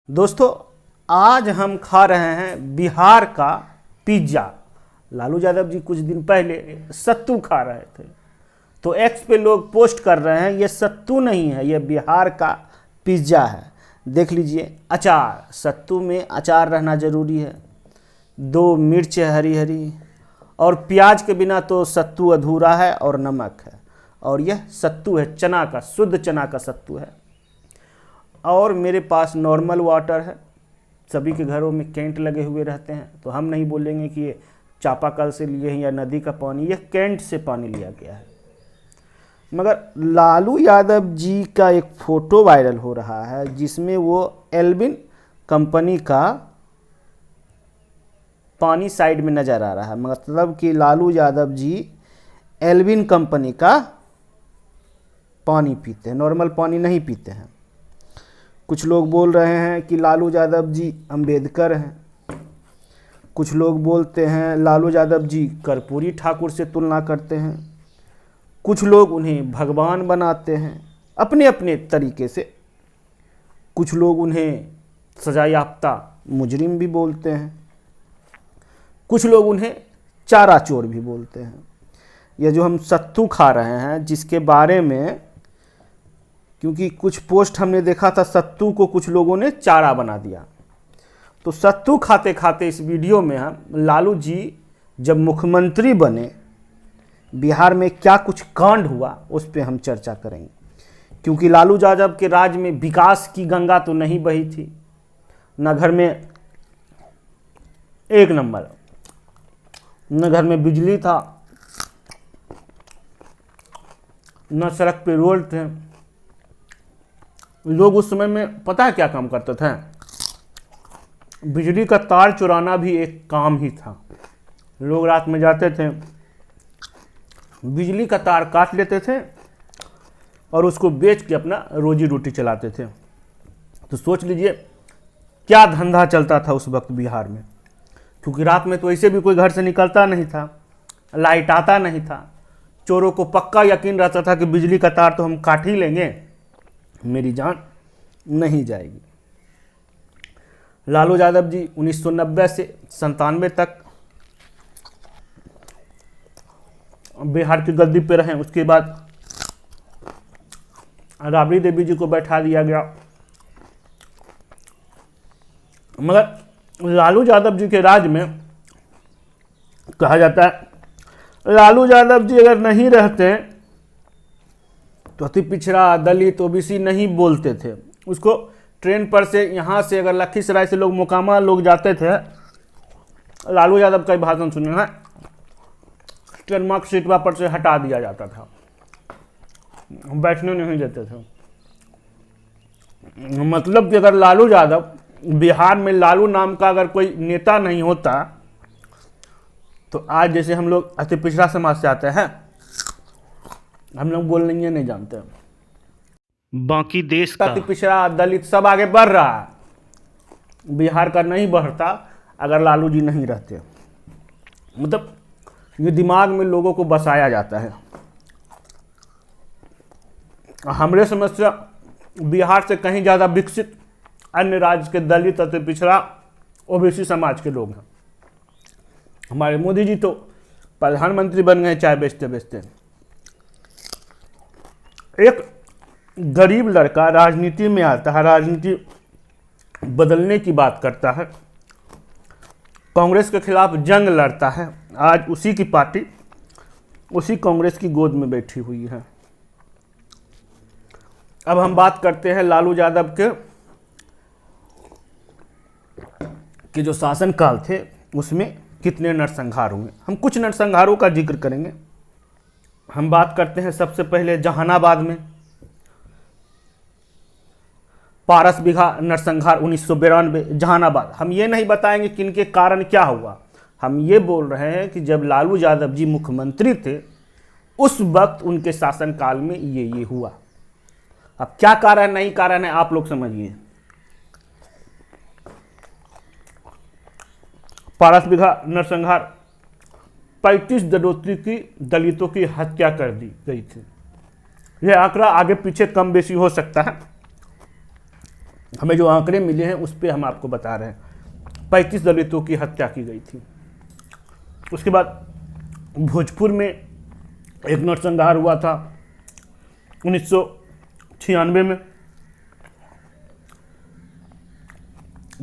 दोस्तों, आज हम खा रहे हैं बिहार का पिज्ज़ा। लालू यादव जी कुछ दिन पहले सत्तू खा रहे थे, तो एक्स पे लोग पोस्ट कर रहे हैं ये सत्तू नहीं है, ये बिहार का पिज्ज़ा है। देख लीजिए, अचार, सत्तू में अचार रहना ज़रूरी है, 2 मिर्च है हरी हरी, और प्याज के बिना तो सत्तू अधूरा है, और नमक है। और यह सत्तू है, चना का, शुद्ध चना का सत्तू है। और मेरे पास नॉर्मल वाटर है। सभी के घरों में कैंट लगे हुए रहते हैं, तो हम नहीं बोलेंगे कि ये चापाकल से लिए हैं या नदी का पानी, यह कैंट से पानी लिया गया है। मगर लालू यादव जी का एक फ़ोटो वायरल हो रहा है जिसमें वो एल्बिन कंपनी का पानी साइड में नज़र आ रहा है। मतलब कि लालू यादव जी एल्बिन कंपनी का पानी पीते हैं, नॉर्मल पानी नहीं पीते हैं। कुछ लोग बोल रहे हैं कि लालू यादव जी अंबेडकर हैं, कुछ लोग बोलते हैं लालू यादव जी कर्पूरी ठाकुर से तुलना करते हैं, कुछ लोग उन्हें भगवान बनाते हैं अपने अपने तरीके से, कुछ लोग उन्हें सजा याफ्ता मुजरिम भी बोलते हैं, कुछ लोग उन्हें चारा चोर भी बोलते हैं। यह जो हम सत्तू खा रहे हैं, जिसके बारे में, क्योंकि कुछ पोस्ट हमने देखा था, सत्तू को कुछ लोगों ने चारा बना दिया, तो सत्तू खाते खाते इस वीडियो में हम लालू जी जब मुख्यमंत्री बने, बिहार में क्या कुछ कांड हुआ उस पर हम चर्चा करेंगे। क्योंकि लालू यादव के राज में विकास की गंगा तो नहीं बही थी, न घर में एक नंबर, न घर में बिजली था, न सड़क पे रोड थे। लोग उस समय में पता है क्या काम करते थे? बिजली का तार चुराना भी एक काम ही था। लोग रात में जाते थे, बिजली का तार काट लेते थे और उसको बेच के अपना रोजी रोटी चलाते थे। तो सोच लीजिए क्या धंधा चलता था उस वक्त बिहार में। क्योंकि रात में तो ऐसे भी कोई घर से निकलता नहीं था, लाइट आता नहीं था, चोरों को पक्का यकीन रहता था कि बिजली का तार तो हम काट ही लेंगे, मेरी जान नहीं जाएगी। लालू यादव जी 1990 से 97 तक बिहार की गद्दी पे रहे। उसके बाद राबड़ी देवी जी को बैठा दिया गया। मगर लालू यादव जी के राज में कहा जाता है लालू यादव जी अगर नहीं रहते तो अति पिछड़ा, दलित, ओबीसी नहीं बोलते थे उसको। ट्रेन पर से यहाँ से अगर लखीसराय से लोग मोकामा लोग जाते थे, लालू यादव का भाषण सुनने में ट्रेन मार्क सीट पर से हटा दिया जाता था, बैठने नहीं देते थे। मतलब कि अगर लालू यादव, बिहार में लालू नाम का अगर कोई नेता नहीं होता तो आज जैसे हम लोग अति पिछड़ा समाज से आते हैं, हम लोग बोलने नहीं जानते, बाकी देश का पिछड़ा, दलित सब आगे बढ़ रहा है, बिहार का नहीं बढ़ता अगर लालू जी नहीं रहते। मतलब ये दिमाग में लोगों को बसाया जाता है। हमारे समस्या बिहार से कहीं ज़्यादा विकसित अन्य राज्य के दलित, अति पिछड़ा, ओबीसी समाज के लोग हैं। हमारे मोदी जी तो प्रधानमंत्री बन गए चाय बेचते बेचते। एक गरीब लड़का राजनीति में आता है, राजनीति बदलने की बात करता है, कांग्रेस के खिलाफ जंग लड़ता है। आज उसी की पार्टी उसी कांग्रेस की गोद में बैठी हुई है। अब हम बात करते हैं लालू यादव के जो शासनकाल थे उसमें कितने नरसंहार हुए। हम कुछ नरसंहारों का जिक्र करेंगे। हम बात करते हैं सबसे पहले जहानाबाद में पारस बिघा नरसंहार 1992 जहानाबाद। हम ये नहीं बताएंगे कि इनके कारण क्या हुआ, हम ये बोल रहे हैं कि जब लालू यादव जी मुख्यमंत्री थे उस वक्त उनके शासनकाल में ये हुआ। अब क्या कारण नहीं कारण है आप लोग समझिए। पारस बिघा नरसंहार 35 दलितों की हत्या कर दी गई थी। यह आंकड़ा आगे पीछे कम बेसी हो सकता है, हमें जो आंकड़े मिले हैं उस पर हम आपको बता रहे हैं। 35 दलितों की हत्या की गई थी। उसके बाद भोजपुर में एक नरसंहार हुआ था 1996 में,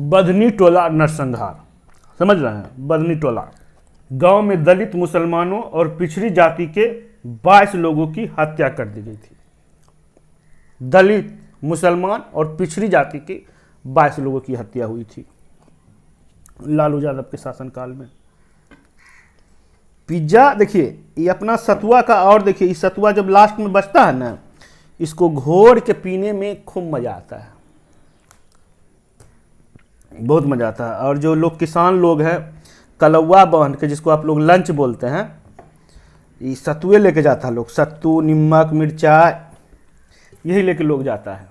बधनी टोला नरसंहार, समझ रहे हैं? बधनी टोला गांव में दलित, मुसलमानों और पिछड़ी जाति के 22 लोगों की हत्या कर दी गई थी। दलित, मुसलमान और पिछड़ी जाति के 22 लोगों की हत्या हुई थी लालू यादव के शासनकाल में। पिज्जा देखिए, ये अपना सतुआ का, और देखिए ये सतुआ जब लास्ट में बचता है ना, इसको घोर के पीने में खूब मजा आता है, बहुत मजा आता है। और जो लोग किसान लोग हैं, कलौआ बांध के, जिसको आप लोग लंच बोलते हैं, ये सतुए लेके जाता है लोग, सत्तू, नमक, मिर्चाई, यही लेके लोग जाता है।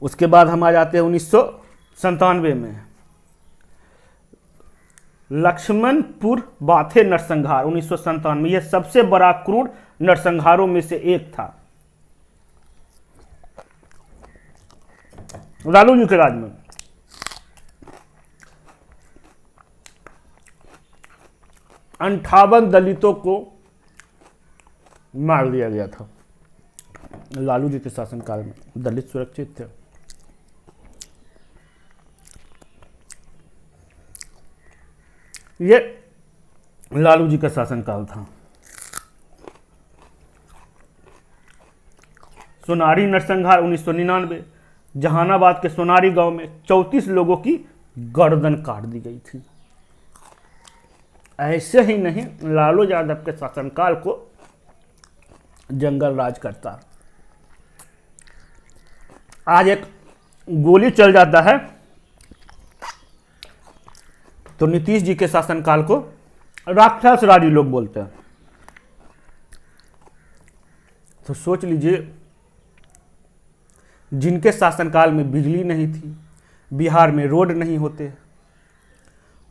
उसके बाद हम आ जाते हैं 1997 में, लक्ष्मणपुर बाथे नरसंहार 1997 में। यह सबसे बड़ा क्रूर नरसंहारों में से एक था लालू जी के राज में। अंठावन दलितों को मार दिया गया था लालू जी के शासनकाल में। दलित सुरक्षित थे। ये लालू जी का शासनकाल था। सोनारी नरसंहार 1999, जहानाबाद के सोनारी गांव में 34 लोगों की गर्दन काट दी गई थी। ऐसे ही नहीं, लालू यादव के शासनकाल को जंगल राज करता। आज एक गोली चल जाता है तो नीतीश जी के शासनकाल को राक्षस राज लोग बोलते हैं। तो सोच लीजिए, जिनके शासनकाल में बिजली नहीं थी, बिहार में रोड नहीं होते,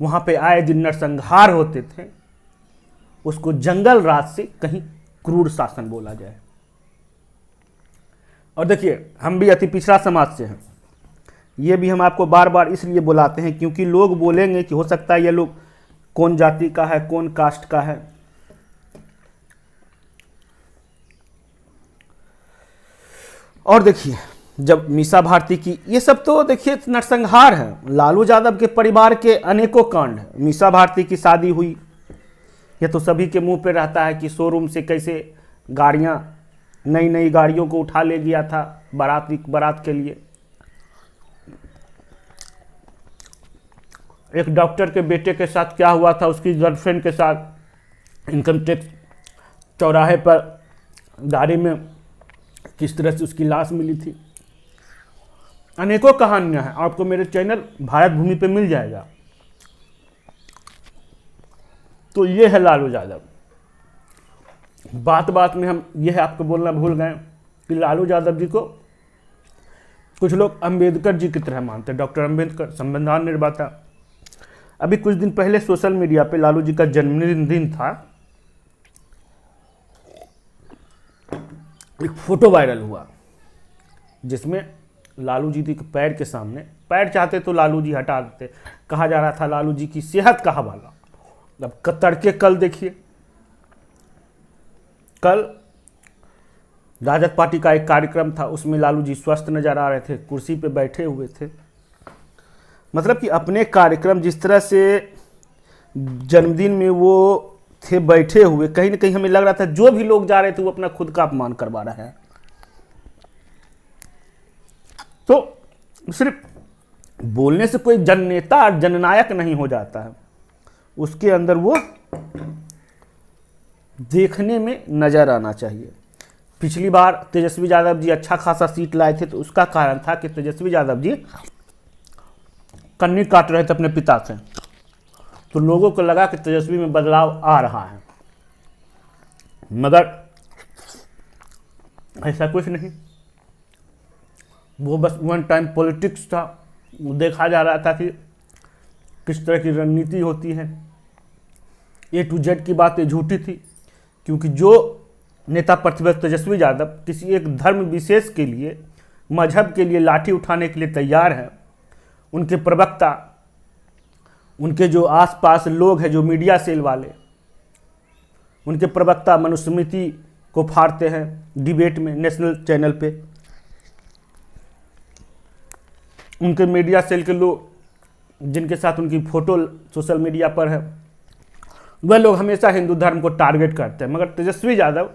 वहां पे आए दिन नरसंहार होते थे, उसको जंगल राज से कहीं क्रूर शासन बोला जाए। और देखिए, हम भी अति पिछड़ा समाज से हैं। ये भी हम आपको बार बार इसलिए बुलाते हैं क्योंकि लोग बोलेंगे कि हो सकता है ये लोग कौन जाति का है, कौन कास्ट का है। और देखिए, जब मीसा भारती की, ये सब तो देखिए नरसंहार है। लालू यादव के परिवार के अनेकों कांड है। मीसा भारती की शादी हुई, ये तो सभी के मुंह पे रहता है कि शोरूम से कैसे गाड़ियां, नई नई गाड़ियों को उठा ले गया था बारात के लिए। एक डॉक्टर के बेटे के साथ क्या हुआ था, उसकी गर्लफ्रेंड के साथ इनकम टैक्स चौराहे पर गाड़ी में किस तरह से उसकी लाश मिली थी। अनेकों कहानियां हैं, आपको मेरे चैनल भारत भूमि पे मिल जाएगा। तो ये है लालू यादव। बात बात में हम यह आपको बोलना भूल गए कि लालू यादव जी को कुछ लोग अंबेडकर जी की तरह मानते हैं। डॉक्टर अंबेडकर संविधान निर्माता। अभी कुछ दिन पहले सोशल मीडिया पे लालू जी का जन्मदिन था, एक फोटो वायरल हुआ जिसमें लालू जी के पैर के सामने, पैर चाहते तो लालू जी हटा देते, कहा जा रहा था लालू जी की सेहत का हवाला। अब तड़के कल देखिए, कल राजद पार्टी का एक कार्यक्रम था, उसमें लालू जी स्वस्थ नजर आ रहे थे, कुर्सी पे बैठे हुए थे। मतलब कि अपने कार्यक्रम, जिस तरह से जन्मदिन में वो थे बैठे हुए, कहीं ना कहीं हमें लग रहा था जो भी लोग जा रहे थे वो अपना खुद का अपमान करवा रहे हैं। तो सिर्फ बोलने से कोई जननेता और जननायक नहीं हो जाता है, उसके अंदर वो देखने में नजर आना चाहिए। पिछली बार तेजस्वी यादव जी अच्छा खासा सीट लाए थे, तो उसका कारण था कि तेजस्वी यादव जी कन्नी काट रहे थे अपने पिता से, तो लोगों को लगा कि तेजस्वी में बदलाव आ रहा है। मगर ऐसा कुछ नहीं, वो बस वन टाइम पॉलिटिक्स था। देखा जा रहा था कि किस तरह की रणनीति होती है। A to Z की बातें झूठी थी, क्योंकि जो नेता प्रतिपक्ष तेजस्वी यादव किसी एक धर्म विशेष के लिए मजहब के लिए लाठी उठाने के लिए तैयार हैं, उनके प्रवक्ता, उनके जो आसपास लोग हैं, जो मीडिया सेल वाले, उनके प्रवक्ता मनुस्मृति को फाड़ते हैं डिबेट में नेशनल चैनल पे। उनके मीडिया सेल के लोग जिनके साथ उनकी फ़ोटो सोशल मीडिया पर है, वह लोग हमेशा हिंदू धर्म को टारगेट करते हैं, मगर तेजस्वी यादव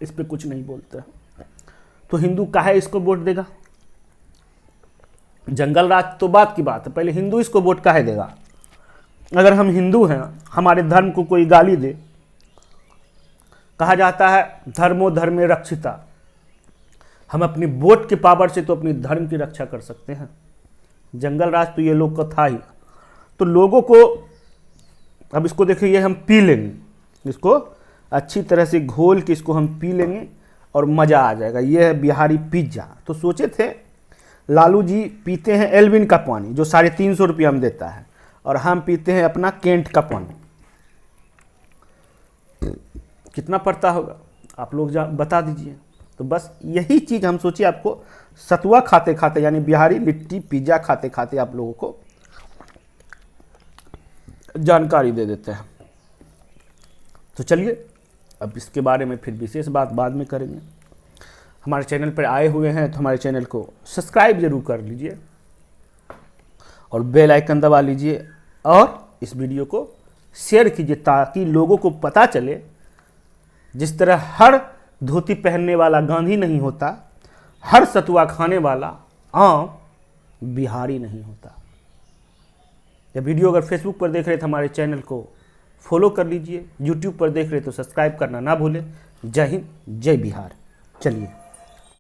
इस पर कुछ नहीं बोलते। तो हिंदू काहे इसको वोट देगा? जंगल राज तो बात की बात है, पहले हिंदू इसको वोट काहे देगा? अगर हम हिंदू हैं, हमारे धर्म को कोई गाली दे, कहा जाता है धर्मो धर्मे रक्षिता, हम अपनी वोट के पावर से तो अपनी धर्म की रक्षा कर सकते हैं। जंगल राज तो ये लोग का था ही। तो लोगों को अब इसको देखिए, ये हम पी लेंगे, इसको अच्छी तरह से घोल के इसको हम पी लेंगे और मज़ा आ जाएगा। ये है बिहारी पिज्ज़ा। तो सोचे थे लालू जी पीते हैं एल्विन का पानी जो 350 रुपया में देता है, और हम पीते हैं अपना केंट का पानी। कितना पड़ता होगा आप लोग बता दीजिए। तो बस यही चीज़ हम सोचे आपको सतुआ खाते खाते, यानी बिहारी लिट्टी पिज्ज़ा खाते खाते आप लोगों को जानकारी दे देते हैं। तो चलिए अब इसके बारे में फिर विशेष बात बाद में करेंगे। हमारे चैनल पर आए हुए हैं तो हमारे चैनल को सब्सक्राइब जरूर कर लीजिए और बेल आइकन दबा लीजिए, और इस वीडियो को शेयर कीजिए ताकि लोगों को पता चले जिस तरह हर धोती पहनने वाला गांधी नहीं होता, हर सतुआ खाने वाला आम बिहारी नहीं होता। यह वीडियो अगर फेसबुक पर देख रहे तो हमारे चैनल को फॉलो कर लीजिए, यूट्यूब पर देख रहे तो सब्सक्राइब करना ना भूलें। जय हिंद, जय बिहार। चलिए।